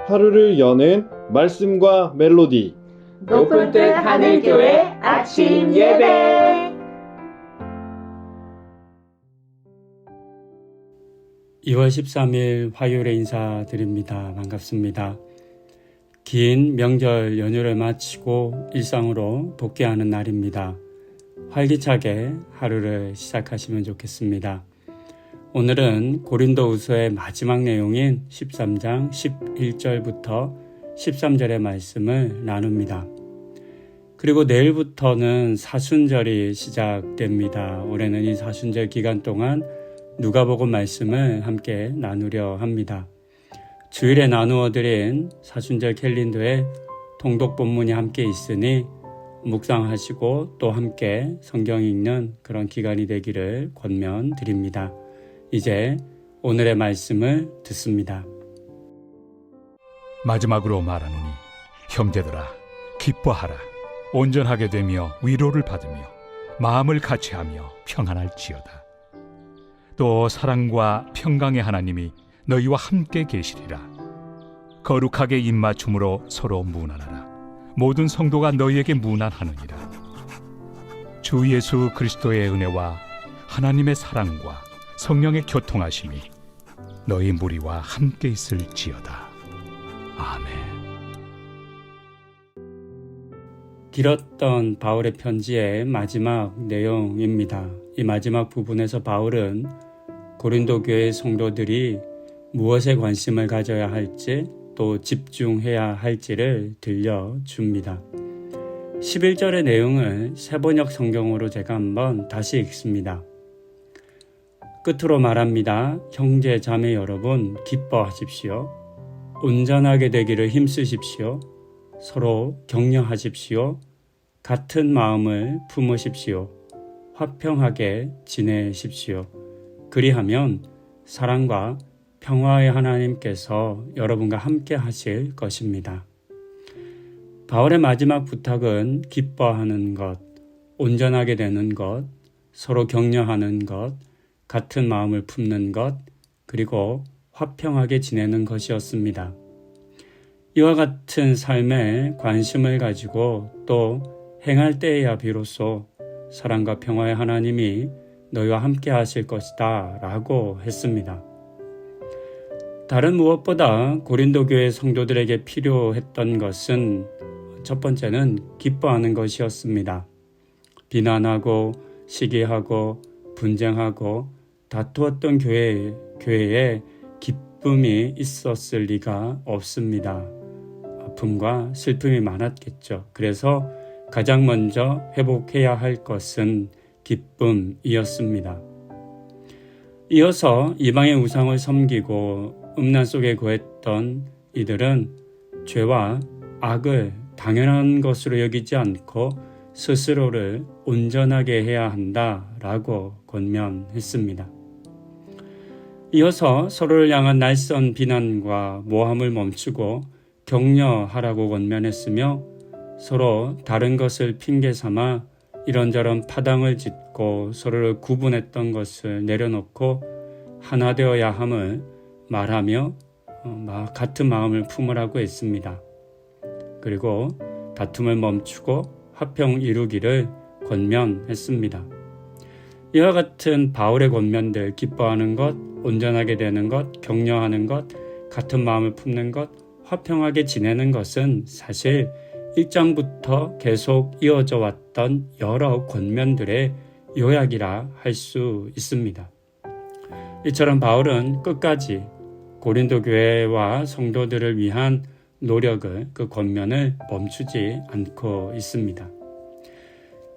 하루를 여는 말씀과 멜로디 높은 뜻 하늘교회 아침 예배. 2월 13일 화요일에 인사드립니다. 반갑습니다. 긴 명절 연휴를 마치고 일상으로 복귀하는 날입니다. 활기차게 하루를 시작하시면 좋겠습니다. 오늘은 고린도후서의 마지막 내용인 13장 11절부터 13절의 말씀을 나눕니다. 그리고 내일부터는 사순절이 시작됩니다. 올해는 이 사순절 기간 동안 누가복음 말씀을 함께 나누려 합니다. 주일에 나누어 드린 사순절 캘린더에 통독 본문이 함께 있으니 묵상하시고 또 함께 성경 읽는 그런 기간이 되기를 권면드립니다. 이제 오늘의 말씀을 듣습니다. 마지막으로 말하노니 형제들아 기뻐하라. 온전하게 되며 위로를 받으며 마음을 같이하며 평안할지어다. 또 사랑과 평강의 하나님이 너희와 함께 계시리라. 거룩하게 입맞춤으로 서로 문안하라. 모든 성도가 너희에게 문안하느니라. 주 예수 그리스도의 은혜와 하나님의 사랑과 성령의 교통하심이 너희 무리와 함께 있을지어다. 아멘. 길었던 바울의 편지의 마지막 내용입니다. 이 마지막 부분에서 바울은 고린도 교회 성도들이 무엇에 관심을 가져야 할지 또 집중해야 할지를 들려줍니다. 11절의 내용을 새번역 성경으로 제가 한번 다시 읽습니다. 끝으로 말합니다. 형제 자매 여러분 기뻐하십시오. 온전하게 되기를 힘쓰십시오. 서로 격려하십시오. 같은 마음을 품으십시오. 화평하게 지내십시오. 그리하면 사랑과 평화의 하나님께서 여러분과 함께 하실 것입니다. 바울의 마지막 부탁은 기뻐하는 것, 온전하게 되는 것, 서로 격려하는 것, 같은 마음을 품는 것, 그리고 화평하게 지내는 것이었습니다. 이와 같은 삶에 관심을 가지고 또 행할 때에야 비로소 사랑과 평화의 하나님이 너희와 함께 하실 것이다 라고 했습니다. 다른 무엇보다 고린도 교회 성도들에게 필요했던 것은 첫 번째는 기뻐하는 것이었습니다. 비난하고 시기하고 분쟁하고 다투었던 교회에 기쁨이 있었을 리가 없습니다. 아픔과 슬픔이 많았겠죠. 그래서 가장 먼저 회복해야 할 것은 기쁨이었습니다. 이어서 이방의 우상을 섬기고 음란 속에 거했던 이들은 죄와 악을 당연한 것으로 여기지 않고 스스로를 온전하게 해야 한다라고 권면했습니다. 이어서 서로를 향한 날선 비난과 모함을 멈추고 격려하라고 권면했으며 서로 다른 것을 핑계 삼아 이런저런 파당을 짓고 서로를 구분했던 것을 내려놓고 하나 되어야 함을 말하며 같은 마음을 품으라고 했습니다. 그리고 다툼을 멈추고 화평 이루기를 권면했습니다. 이와 같은 바울의 권면들, 기뻐하는 것, 온전하게 되는 것, 격려하는 것, 같은 마음을 품는 것, 화평하게 지내는 것은 사실 1장부터 계속 이어져 왔던 여러 권면들의 요약이라 할 수 있습니다. 이처럼 바울은 끝까지 고린도 교회와 성도들을 위한 노력을, 그 권면을 멈추지 않고 있습니다.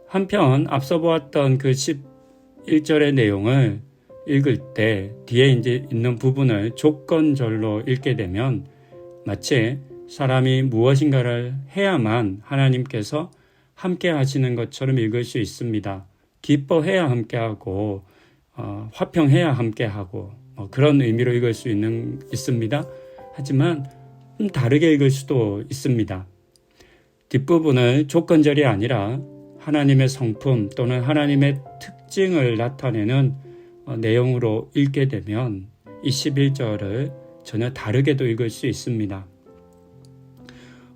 한편 앞서 보았던 그 11절의 내용을 읽을 때 뒤에 이제 있는 부분을 조건절로 읽게 되면 마치 사람이 무엇인가를 해야만 하나님께서 함께 하시는 것처럼 읽을 수 있습니다. 기뻐해야 함께하고 화평해야 함께하고 그런 의미로 읽을 수 있습니다. 하지만 다르게 읽을 수도 있습니다. 뒷부분을 조건절이 아니라 하나님의 성품 또는 하나님의 특징을 나타내는 내용으로 읽게 되면 이 11절을 전혀 다르게도 읽을 수 있습니다.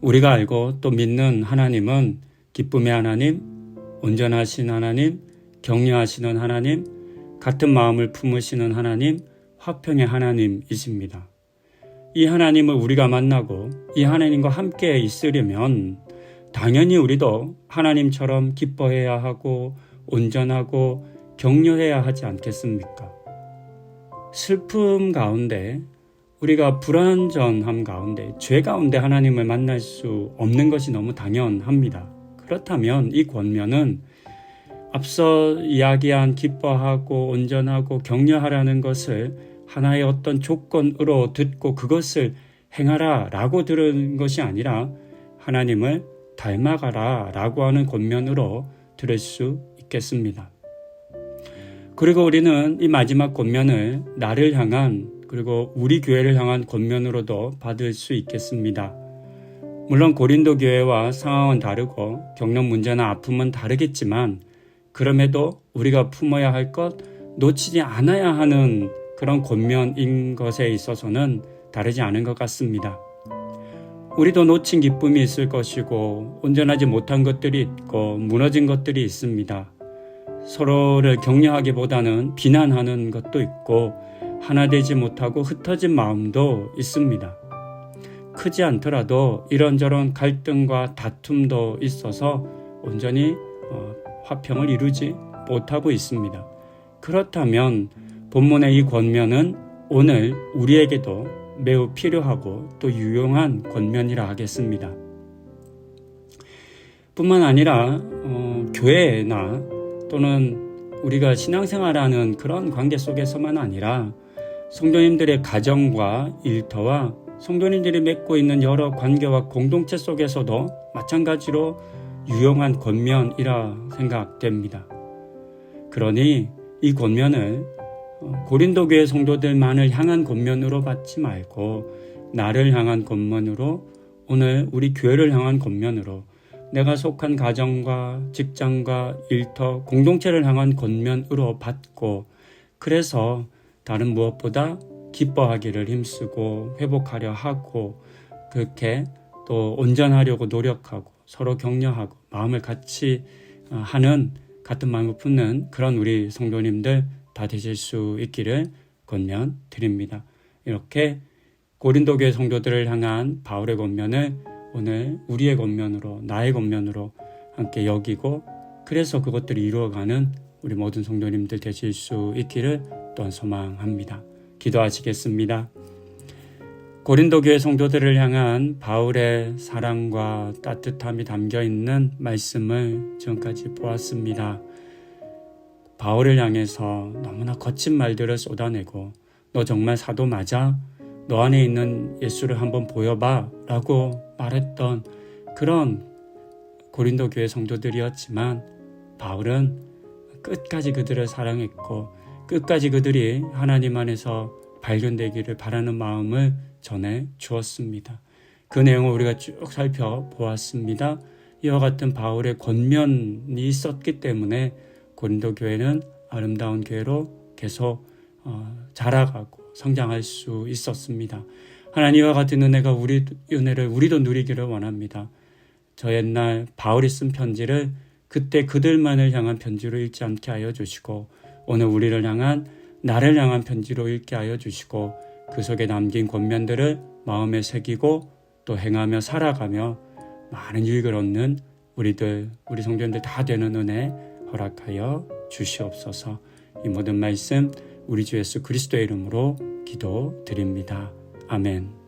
우리가 알고 또 믿는 하나님은 기쁨의 하나님, 온전하신 하나님, 격려하시는 하나님, 같은 마음을 품으시는 하나님, 화평의 하나님이십니다. 이 하나님을 우리가 만나고 이 하나님과 함께 있으려면 당연히 우리도 하나님처럼 기뻐해야 하고 온전하고 격려해야 하지 않겠습니까? 슬픔 가운데 우리가 불완전함 가운데 죄 가운데 하나님을 만날 수 없는 것이 너무 당연합니다. 그렇다면 이 권면은 앞서 이야기한 기뻐하고 온전하고 격려하라는 것을 하나의 어떤 조건으로 듣고 그것을 행하라 라고 들은 것이 아니라 하나님을 닮아가라 라고 하는 권면으로 들을 수 있겠습니다. 그리고 우리는 이 마지막 권면을 나를 향한 그리고 우리 교회를 향한 권면으로도 받을 수 있겠습니다. 물론 고린도 교회와 상황은 다르고 겪는 문제나 아픔은 다르겠지만 그럼에도 우리가 품어야 할 것, 놓치지 않아야 하는 그런 권면인 것에 있어서는 다르지 않은 것 같습니다. 우리도 놓친 기쁨이 있을 것이고 온전하지 못한 것들이 있고 무너진 것들이 있습니다. 서로를 격려하기보다는 비난하는 것도 있고 하나 되지 못하고 흩어진 마음도 있습니다. 크지 않더라도 이런저런 갈등과 다툼도 있어서 온전히 화평을 이루지 못하고 있습니다. 그렇다면 본문의 이 권면은 오늘 우리에게도 매우 필요하고 또 유용한 권면이라 하겠습니다. 뿐만 아니라 교회나 또는 우리가 신앙생활하는 그런 관계 속에서만 아니라 성도님들의 가정과 일터와 성도님들이 맺고 있는 여러 관계와 공동체 속에서도 마찬가지로 유용한 권면이라 생각됩니다. 그러니 이 권면을 고린도 교회 성도들만을 향한 권면으로 받지 말고 나를 향한 권면으로 오늘 우리 교회를 향한 권면으로 내가 속한 가정과 직장과 일터, 공동체를 향한 권면으로 받고 그래서 다른 무엇보다 기뻐하기를 힘쓰고 회복하려 하고 그렇게 또 온전하려고 노력하고 서로 격려하고 마음을 같이 하는 같은 마음을 품는 그런 우리 성도님들 다 되실 수 있기를 권면드립니다. 이렇게 고린도 교회 성도들을 향한 바울의 권면을 오늘 우리의 권면으로 나의 권면으로 함께 여기고 그래서 그것들을 이루어가는 우리 모든 성도님들 되실 수 있기를 또한 소망합니다. 기도하시겠습니다. 고린도 교회 성도들을 향한 바울의 사랑과 따뜻함이 담겨있는 말씀을 지금까지 보았습니다. 바울을 향해서 너무나 거친 말들을 쏟아내고 너 정말 사도 맞아? 너 안에 있는 예수를 한번 보여봐 라고 말했던 그런 고린도 교회 성도들이었지만 바울은 끝까지 그들을 사랑했고 끝까지 그들이 하나님 안에서 발견되기를 바라는 마음을 전해 주었습니다. 그 내용을 우리가 쭉 살펴보았습니다. 이와 같은 바울의 권면이 있었기 때문에 고린도 교회는 아름다운 교회로 계속 자라가고 성장할 수 있었습니다. 하나님과 같은 은혜가 은혜를 우리도 누리기를 원합니다. 저 옛날 바울이 쓴 편지를 그때 그들만을 향한 편지로 읽지 않게 하여 주시고 오늘 우리를 향한 나를 향한 편지로 읽게 하여 주시고 그 속에 남긴 권면들을 마음에 새기고 또 행하며 살아가며 많은 유익을 얻는 우리 성도님들 다 되는 은혜 허락하여 주시옵소서. 이 모든 말씀 우리 주 예수 그리스도의 이름으로 기도드립니다. 아멘.